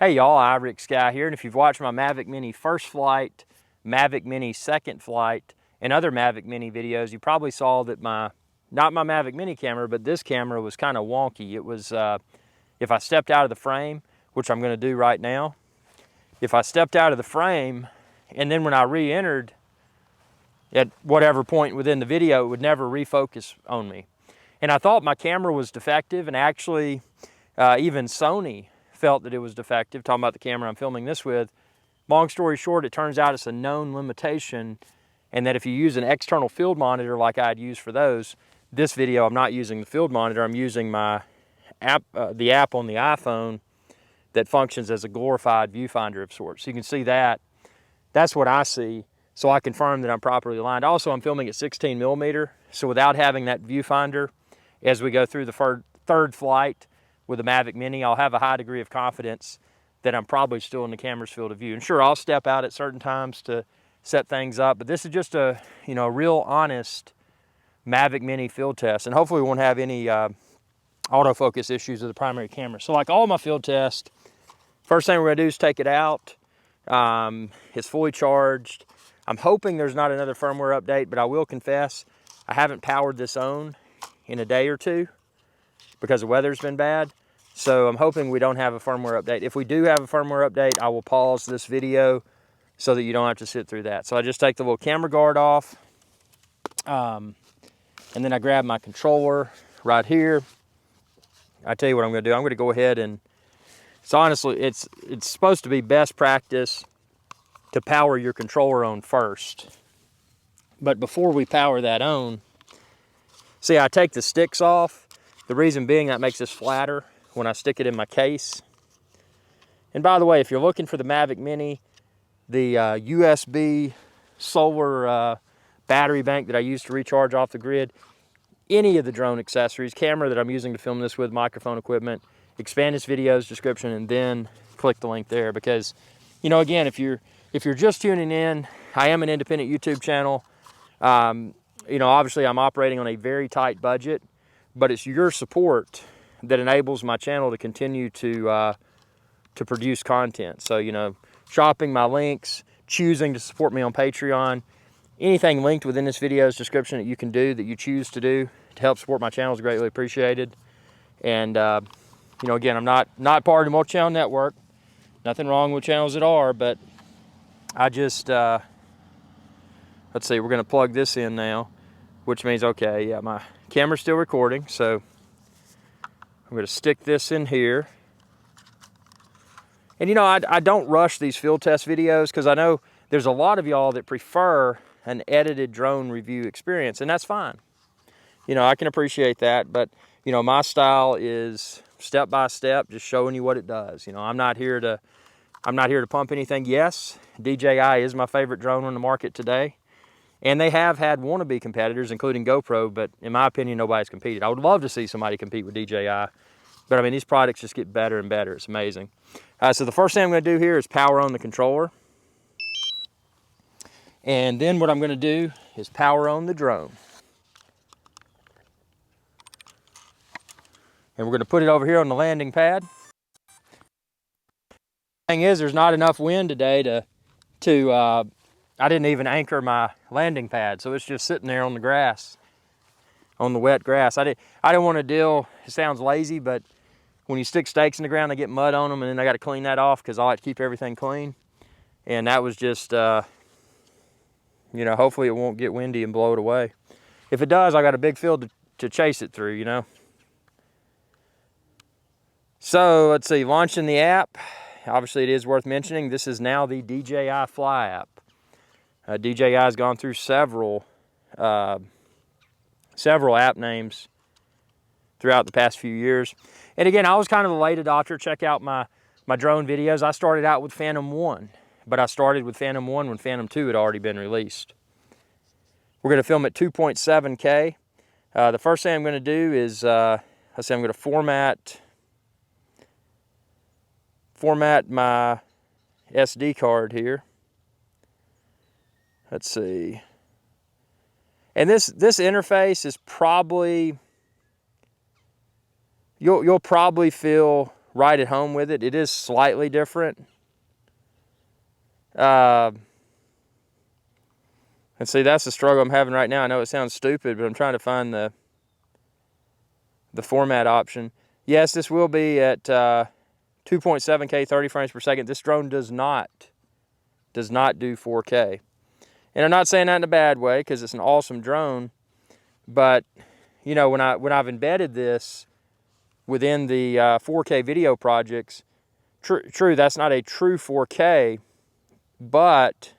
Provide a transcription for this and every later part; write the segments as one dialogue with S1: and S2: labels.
S1: Hey y'all, Iric Sky here, and if you've watched my Mavic Mini first flight, Mavic Mini second flight, and other Mavic Mini videos, you probably saw that not my Mavic Mini camera, but this camera was kind of wonky. It was, if I stepped out of the frame, which I'm going to do right now, if I stepped out of the frame, and then when I re-entered, at whatever point within the video, it would never refocus on me. And I thought my camera was defective, and actually, even Sony felt that it was defective, talking about the camera I'm filming this with. Long story short, it turns out it's a known limitation, and that if you use an external field monitor like I'd use for those, this video I'm not using the field monitor, I'm using my app, the app on the iPhone that functions as a glorified viewfinder of sorts. So you can see that. That's what I see, so I confirm that I'm properly aligned. Also, I'm filming at 16 millimeter, so without having that viewfinder, as we go through the third flight with the Mavic Mini, I'll have a high degree of confidence that I'm probably still in the camera's field of view. And sure, I'll step out at certain times to set things up, but this is just a, real honest Mavic Mini field test, and hopefully we won't have any autofocus issues with the primary camera. So like all my field tests, first thing we're gonna do is take it out. It's fully charged. I'm hoping there's not another firmware update, but I will confess, I haven't powered this on in a day or two because the weather's been bad. So I'm hoping we don't have a firmware update. If we do have a firmware update, I will pause this video so that you don't have to sit through that. So I just take the little camera guard off, and then I grab my controller right here. I tell you what I'm gonna do. I'm gonna go ahead and, it's supposed to be best practice to power your controller on first. But before we power that on, see, I take the sticks off. The reason being that makes this flatter when I stick it in my case. And by the way, if you're looking for the Mavic Mini, the USB solar battery bank that I use to recharge off the grid, any of the drone accessories, camera that I'm using to film this with, microphone equipment, expand this video's description, and then click the link there. Because, again, if you're just tuning in, I am an independent YouTube channel. Obviously I'm operating on a very tight budget, but it's your support that enables my channel to continue to produce content. So, shopping my links, choosing to support me on Patreon, anything linked within this video's description that you can do, that you choose to do to help support my channel is greatly appreciated. And, again, I'm not part of the multi-channel network. Nothing wrong with channels that are, but I just, let's see, we're gonna plug this in now, which means, okay, yeah, my camera's still recording, so I'm gonna stick this in here. And I don't rush these field test videos because I know there's a lot of y'all that prefer an edited drone review experience, and that's fine. I can appreciate that, but my style is step by step, just showing you what it does. I'm not here to pump anything. Yes, DJI is my favorite drone on the market today, and they have had wannabe competitors, including GoPro, but in my opinion, nobody's competed. I would love to see somebody compete with DJI, but I mean, these products just get better and better. It's amazing. So the first thing I'm going to do here is power on the controller, and then what I'm going to do is power on the drone. And we're going to put it over here on the landing pad. Thing is, there's not enough wind today I didn't even anchor my landing pad, so it's just sitting there on the grass, on the wet grass. I didn't want to deal, it sounds lazy, but when you stick stakes in the ground, they get mud on them, and then I got to clean that off because I like to keep everything clean. And that was just, hopefully it won't get windy and blow it away. If it does, I got a big field to chase it through, So let's see, launching the app. Obviously it is worth mentioning, this is now the DJI Fly app. DJI has gone through several app names throughout the past few years. And again, I was kind of a late adopter. Check out my drone videos. I started out with Phantom 1, but I started with Phantom 1 when Phantom 2 had already been released. We're going to film at 2.7K. The first thing I'm going to do is, I'm going to format my SD card here. Let's see. And this interface is probably, you'll probably feel right at home with it. It is slightly different. And see, that's the struggle I'm having right now. I know it sounds stupid, but I'm trying to find the format option. Yes, this will be at 2.7K 30 frames per second. This drone does not do 4K. And I'm not saying that in a bad way, because it's an awesome drone. But you know, when I've embedded this within the 4K video projects, true, that's not a true 4K, but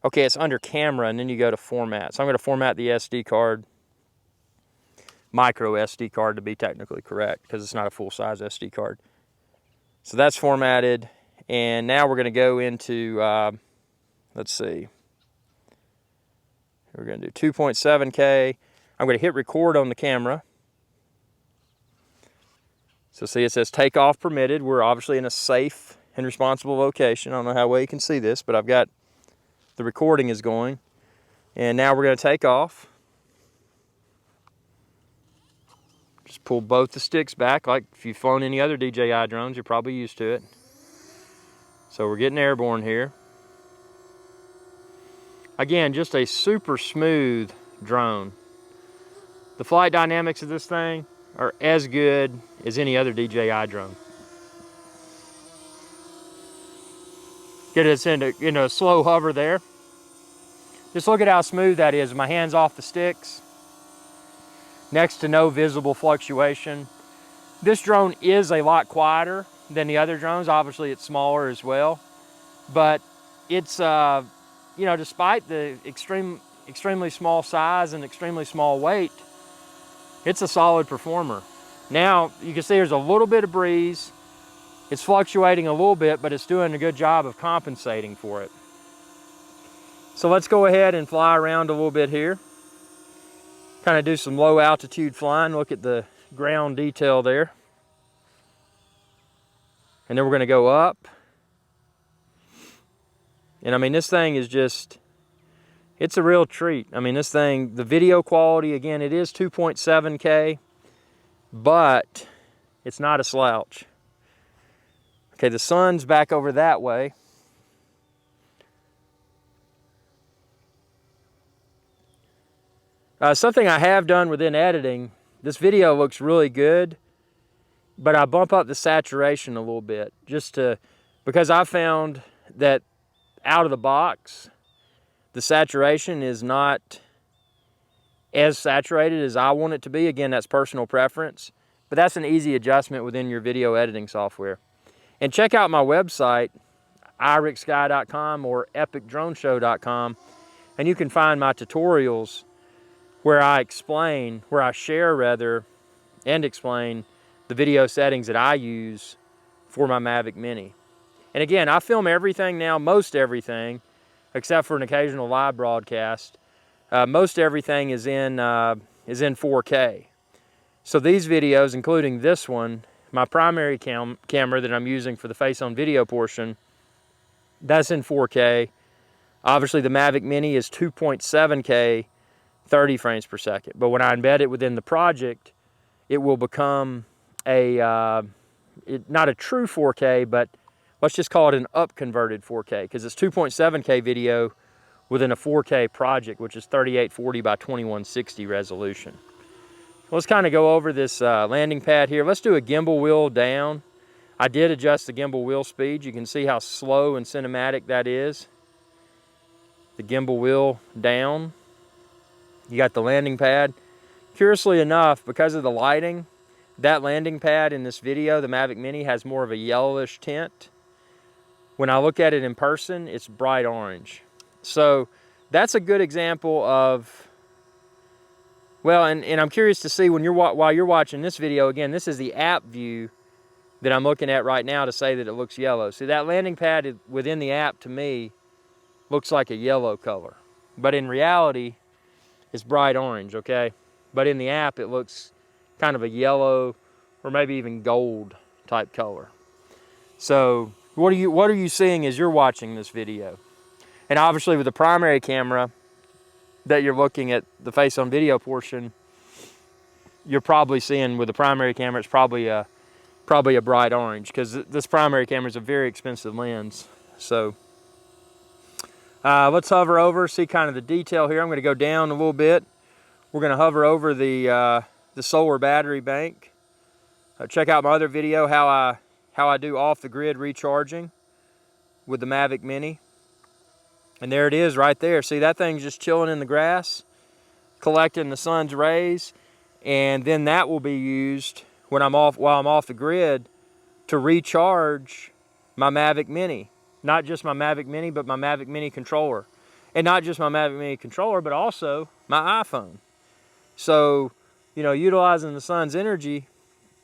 S1: okay, it's under camera, and then you go to format. So I'm going to format the SD card, micro SD card to be technically correct, because it's not a full-size SD card. So that's formatted, and now we're going to go into, let's see, we're going to do 2.7K. I'm going to hit record on the camera. So see, it says takeoff permitted. We're obviously in a safe and responsible location. I don't know how well you can see this, but I've got the recording is going. And now we're going to take off. Just pull both the sticks back, like if you've flown any other DJI drones, you're probably used to it. So we're getting airborne here. Again, just a super smooth drone. The flight dynamics of this thing are as good as any other DJI drone. Get us into a slow hover there. Just look at how smooth that is. My hand's off the sticks. Next to no visible fluctuation. This drone is a lot quieter than the other drones. Obviously, it's smaller as well. But it's, you know, despite the extremely small size and extremely small weight, it's a solid performer. Now, you can see there's a little bit of breeze. It's fluctuating a little bit, but it's doing a good job of compensating for it. So let's go ahead and fly around a little bit here. Kind of do some low altitude flying. Look at the ground detail there. And then we're going to go up. And I mean, this thing is just, it's a real treat. I mean, this thing, the video quality, again, it is 2.7K, but it's not a slouch. Okay, the sun's back over that way. Something I have done within editing, this video looks really good, but I bump up the saturation a little bit, just to, because I found that out of the box, the saturation is not as saturated as I want it to be. Again, that's personal preference, but that's an easy adjustment within your video editing software. And check out my website, irixguy.com or epicdroneshow.com, and you can find my tutorials where I share and explain the video settings that I use for my Mavic Mini. And again, I film everything now, most everything, except for an occasional live broadcast. Most everything is in 4K. So these videos, including this one, my primary camera that I'm using for the face-on video portion, that's in 4K. Obviously, the Mavic Mini is 2.7K, 30 frames per second. But when I embed it within the project, it will become not a true 4K, but let's just call it an up-converted 4K, because it's 2.7K video within a 4K project, which is 3840 by 2160 resolution. Let's kind of go over this landing pad here. Let's do a gimbal wheel down. I did adjust the gimbal wheel speed. You can see how slow and cinematic that is. The gimbal wheel down. You got the landing pad. Curiously enough, because of the lighting, that landing pad in this video, the Mavic Mini, has more of a yellowish tint. When I look at it in person, it's bright orange. So that's a good example of, well, and I'm curious to see when while you're watching this video, again, this is the app view that I'm looking at right now to say that it looks yellow. See, that landing pad within the app, to me, looks like a yellow color. But in reality, it's bright orange, okay? But in the app, it looks kind of a yellow or maybe even gold type color. So what are you seeing as you're watching this video? And obviously with the primary camera that you're looking at, the face-on video portion, you're probably seeing with the primary camera, it's probably a probably a bright orange, because this primary camera is a very expensive lens. So let's hover over, see kind of the detail here. I'm going to go down a little bit. We're going to hover over the solar battery bank. Check out my other video, how I do off-the-grid recharging with the Mavic Mini. And there it is right there. See, that thing's just chilling in the grass, collecting the sun's rays, and then that will be used when while I'm off the grid to recharge my Mavic Mini. Not just my Mavic Mini, but my Mavic Mini controller. And not just my Mavic Mini controller, but also my iPhone. So, you know, utilizing the sun's energy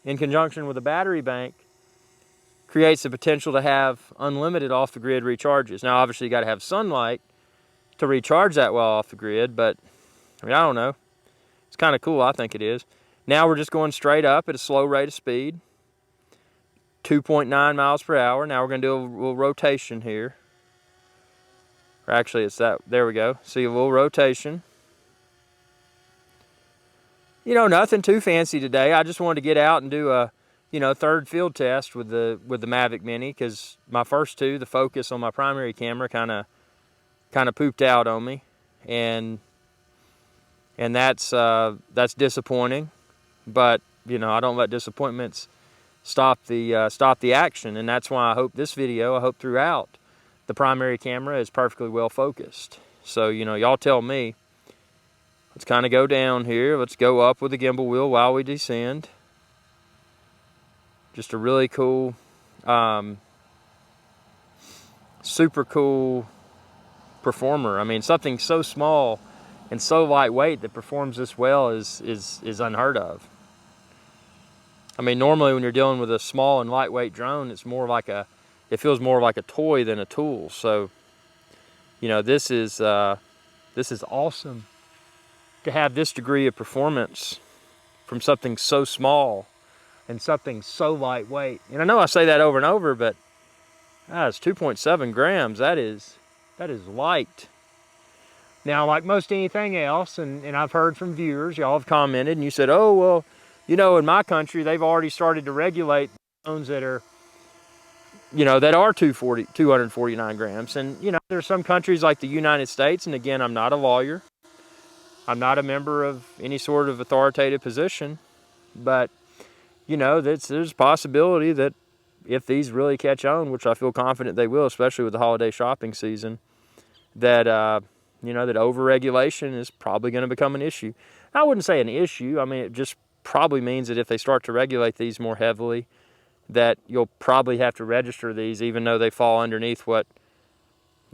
S1: in conjunction with a battery bank creates the potential to have unlimited off-the-grid recharges. Now, obviously, you got to have sunlight to recharge that while off the grid, but I mean, I don't know. It's kind of cool, I think it is. Now we're just going straight up at a slow rate of speed, 2.9 miles per hour. Now we're going to do a little rotation here. Or actually, it's that, there we go. See a little rotation. You know, nothing too fancy today. I just wanted to get out and do a, you know, third field test with the Mavic Mini, because my first two, the focus on my primary camera kind of pooped out on me, and that's disappointing. But you know, I don't let disappointments stop the action, and that's why I hope this video, I hope throughout, the primary camera is perfectly well focused. So you know, y'all tell me. Let's kind of go down here. Let's go up with the gimbal wheel while we descend. Just a really cool, super cool performer. I mean, something so small and so lightweight that performs this well is unheard of. I mean, normally when you're dealing with a small and lightweight drone, it's more like it feels more like a toy than a tool. So, you know, this is awesome to have this degree of performance from something so small and something so lightweight. And I know I say that over and over, but it's 2.7 grams. That is light. Now, like most anything else, and I've heard from viewers, y'all have commented, and you said, oh, well, you know, in my country, they've already started to regulate drones that are, you know, that are 249 grams. And, you know, there's some countries like the United States, and again, I'm not a lawyer. I'm not a member of any sort of authoritative position, but, you know, there's a possibility that if these really catch on, which I feel confident they will, especially with the holiday shopping season, that, you know, that over-regulation is probably going to become an issue. I wouldn't say an issue. I mean, it just probably means that if they start to regulate these more heavily, that you'll probably have to register these, even though they fall underneath what,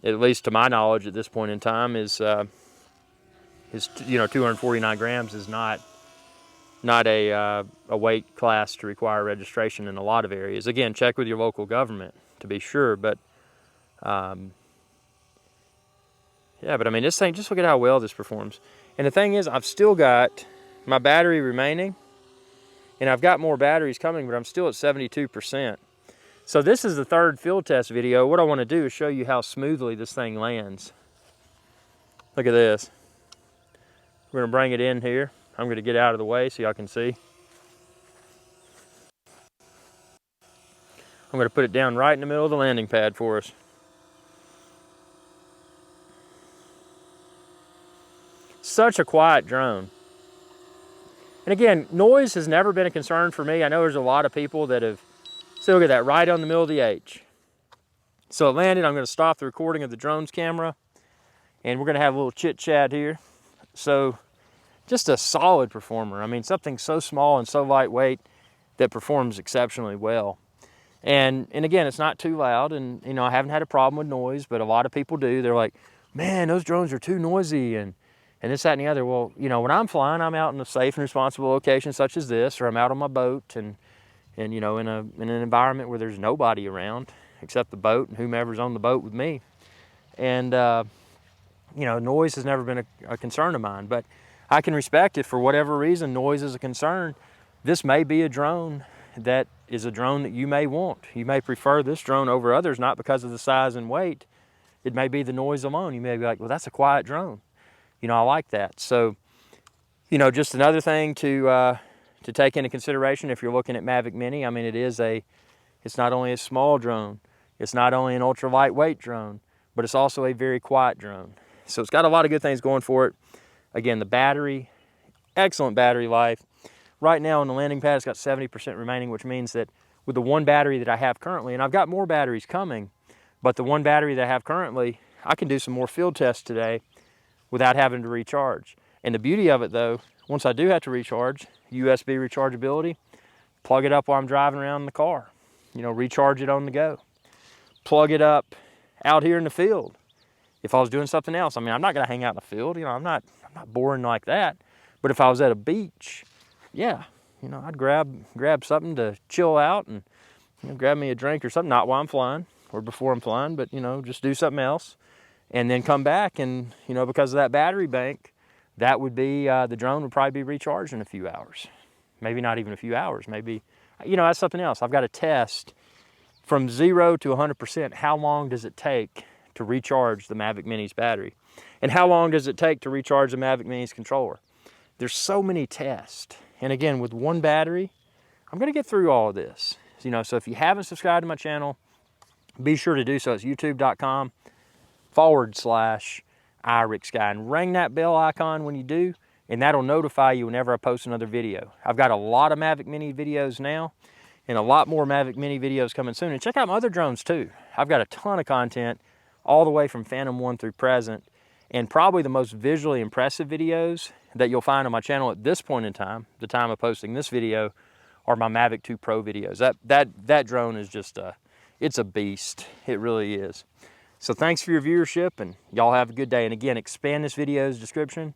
S1: at least to my knowledge at this point in time, is you know, 249 grams is not a weight class to require registration in a lot of areas. Again, check with your local government to be sure, but yeah, but I mean, this thing, just look at how well this performs. And the thing is, I've still got my battery remaining, and I've got more batteries coming, but I'm still at 72%. So this is the third field test video. What I want to do is show you how smoothly this thing lands. Look at this. We're going to bring it in here. I'm going to get out of the way so y'all can see. I'm going to put it down right in the middle of the landing pad for us. Such a quiet drone. And again, noise has never been a concern for me. I know there's a lot of people that have, see, look at that, right on the middle of the H. So it landed. I'm going to stop the recording of the drone's camera, and we're going to have a little chit chat here. So just a solid performer. I mean, something so small and so lightweight that performs exceptionally well. And again, it's not too loud, and you know, I haven't had a problem with noise, but a lot of people do. They're like, man, those drones are too noisy, and this, that, and the other. Well, you know, when I'm flying, I'm out in a safe and responsible location such as this, or I'm out on my boat, and you know, in an environment where there's nobody around except the boat and whomever's on the boat with me. And you know, noise has never been a concern of mine, but I can respect if for whatever reason noise is a concern. This may be a drone that is a drone that you may want. You may prefer this drone over others, not because of the size and weight. It may be the noise alone. You may be like, well, that's a quiet drone. You know, I like that. So, you know, just another thing to to take into consideration if you're looking at Mavic Mini. I mean, it's not only a small drone, it's not only an ultra lightweight drone, but it's also a very quiet drone. So it's got a lot of good things going for it. Again, the battery, excellent battery life. Right now on the landing pad, it's got 70% remaining, which means that with the one battery that I have currently, and I've got more batteries coming, but the one battery that I have currently, I can do some more field tests today without having to recharge. And the beauty of it though, once I do have to recharge, USB rechargeability, plug it up while I'm driving around in the car. You know, recharge it on the go. Plug it up out here in the field. If I was doing something else, I mean, I'm not gonna hang out in the field, you know, I'm not boring like that. But if I was at a beach, yeah, you know, I'd grab something to chill out and, you know, grab me a drink or something, not while I'm flying or before I'm flying, but, you know, just do something else and then come back. And, you know, because of that battery bank, that would be, the drone would probably be recharged in a few hours. Maybe not even a few hours, maybe, you know, that's something else. I've got to test from 0 to 100%, how long does it take to recharge the Mavic Mini's battery? And how long does it take to recharge the Mavic Mini's controller? There's so many tests. And again, with one battery, I'm gonna get through all of this. You know, so if you haven't subscribed to my channel, be sure to do so. It's youtube.com/iRickSky. And ring that bell icon when you do, and that'll notify you whenever I post another video. I've got a lot of Mavic Mini videos now, and a lot more Mavic Mini videos coming soon. And check out my other drones too. I've got a ton of content all the way from Phantom 1 through present, and probably the most visually impressive videos that you'll find on my channel at this point in time, the time of posting this video, are my Mavic 2 Pro videos. That drone is just it's a beast. It really is. So thanks for your viewership, and y'all have a good day. And again, expand this video's description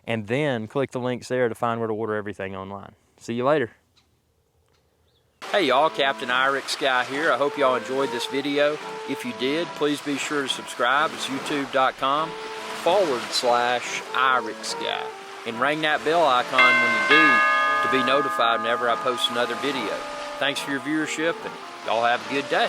S1: and then click the links there to find where to order everything online. See you later. Hey y'all, Captain iRickSky here. I hope y'all enjoyed this video. If you did, please be sure to subscribe. It's youtube.com/iRickSky. And ring that bell icon when you do to be notified whenever I post another video. Thanks for your viewership, and y'all have a good day.